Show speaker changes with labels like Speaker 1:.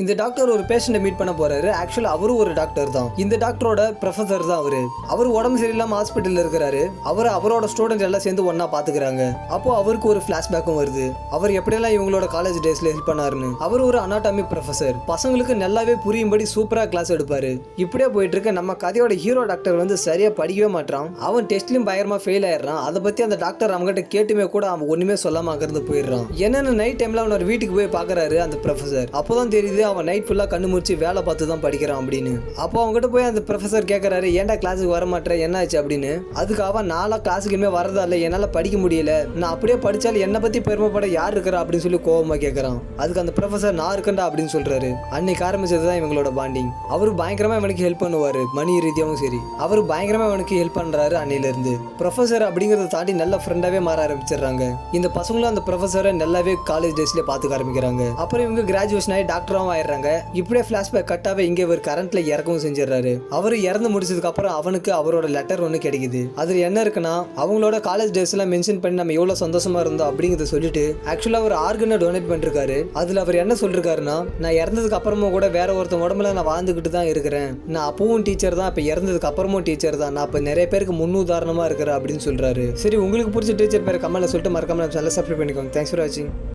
Speaker 1: இந்த டாக்டர் ஒரு பேஷண்ட்டை மீட் பண்ண போறாரு. ஆக்சுவலா அவரும் ஒரு டாக்டர் தான். இந்த டாக்டரோட ப்ரொஃபசர் தான் அவர் உடம்பு சரியில்லாம ஹாஸ்பிட்டல்ல இருக்கிறாரு. அவரோட ஸ்டூடெண்ட் எல்லாம் சேர்ந்து ஒன்னா பாத்துக்கிறாங்க. அப்போ அவருக்கு ஒரு பிளாஷ்பேக்கும் வருது. அவர் எப்படியெல்லாம் இவங்களோட காலேஜ் டேஸ்ல ஹெல்ப் பண்ணாருன்னு. அவர் ஒரு அனாட்டமி ப்ரொஃபசர். பசங்களுக்கு நல்லாவே புரியும்படி சூப்பரா கிளாஸ் எடுப்பாரு. இப்படியே போயிட்டு இருக்க நம்ம கதையோட ஹீரோ டாக்டர் வந்து சரியா படிக்கவே மாட்டான். அவன் டெஸ்ட்லயும் பயங்கரமா ஃபெயில் ஆயிடுறான். அதை பத்தி அந்த டாக்டர் அவங்ககிட்ட கேட்டுமே கூட அவன் ஒண்ணுமே சொல்லாம அங்கிருந்து போயிடுறான். என்னன்னு நைட் டைம்ல அவனோட வீட்டுக்கு போய் பாக்குறாரு அந்த ப்ரொஃபசர். அப்போதான் தெரியுது அவன் நைட் ஃபுல்லா கண்ணு முடிச்சு வேலை பார்த்து தான் படிக்கிறான் அப்படின்னு. அப்போ அவங்ககிட்ட போய் அந்த ப்ரொஃபசர் கேட்கறாரு, ஏன்டா கிளாஸுக்கு வர மாட்டேன், என்ன ஆச்சு அப்படின்னு. அதுக்கு அவன் நாளா கிளாஸுக்குமே வரதா இல்லை, என்னால படிக்க முடியல, நான் அப்படியே படிச்சாலும் என்னை பத்தி பெருமைப்பட யார் இருக்கிறா அப்படின்னு சொல்லி கோவமா கேட்கறான். அதுக்கு அந்த ப்ரொஃபசர் நான் இருக்கேன்டா அப்படின்னு சொல்றாரு. அன்னைக்கு ஆரம்பிச்சதுதான் இவங்களோட பாண்டிங். அவரு பயங்கரமா இவனுக்கு ஹெல்ப் பண்ணுவாரு, மணி ரீதியாவும் சரி. அவரு பயங்கரமா இவனுக்கு ஹெல்ப் பண்றாரு அன்னையில இருந்து. ப்ரொஃபசர் அப்படிங்கறத தாண்டி நல்ல ஃப்ரெண்டாவே மாற ஆரம்பிச்சிடுறாங்க. இந்த பசங்களும் அந்த ப்ரொஃபசரை நல்லாவே காலேஜ் டேஸ்ல பாத்துக்க ஆரம்பிக்கிறாங்க. அப்புறம் இவங்க கிராஜுவேஷன் ஆகி டாக்டராகவும் ஆயிடுறாங்க. இப்படியே பிளாஷ்பேக் கட்டாவே இங்க இவர் கரண்ட்ல இறக்கவும் செஞ்சிடறாரு. அவர் இறந்து முடிச்சதுக்கு அப்புறம் அவனுக்கு அவரோட லெட்டர் ஒன்று கிடைக்குது. அதுல என்ன இருக்குன்னா, அவங்களோட காலேஜ் டேஸ் எல்லாம் மென்ஷன் பண்ணி நம்ம எவ்வளவு சந்தோஷமா இருந்தோம் அப்படிங்கறத சொல்லிட்டு ஆக்சுவலா ஒரு ஆர்கனை டொனேட் பண்ணிருக்காரு. அதுல அவர் என்ன சொல்லிருக்காருன்னா, நான் இறந்ததுக்கு அப்புறமும் கூட வேற ஒருத்தன் உடம்புல நான் வாழ்ந்துகிட்டு தான் இருக்கிறேன். நான் அப்பவும் டீச்சர் தான், இப்ப இறந்ததுக்கு அப்புறமும் டீச்சர் தான். நான் இப்ப நிறைய பேருக்கு முன்னுதாரணமா இருக்கிறேன் அப்படின்னு சொல்றாரு. சரி, உங்களுக்கு பிடிச்ச டீச்சர் பேரை கமெண்ட்ல சொல்லிட்டு மறக்காம நம்ம சேனலை சப்ஸ்கிரைப் பண்ணிக்கோங்க. தேங்க்ஸ் ஃபார் வாட்சிங்.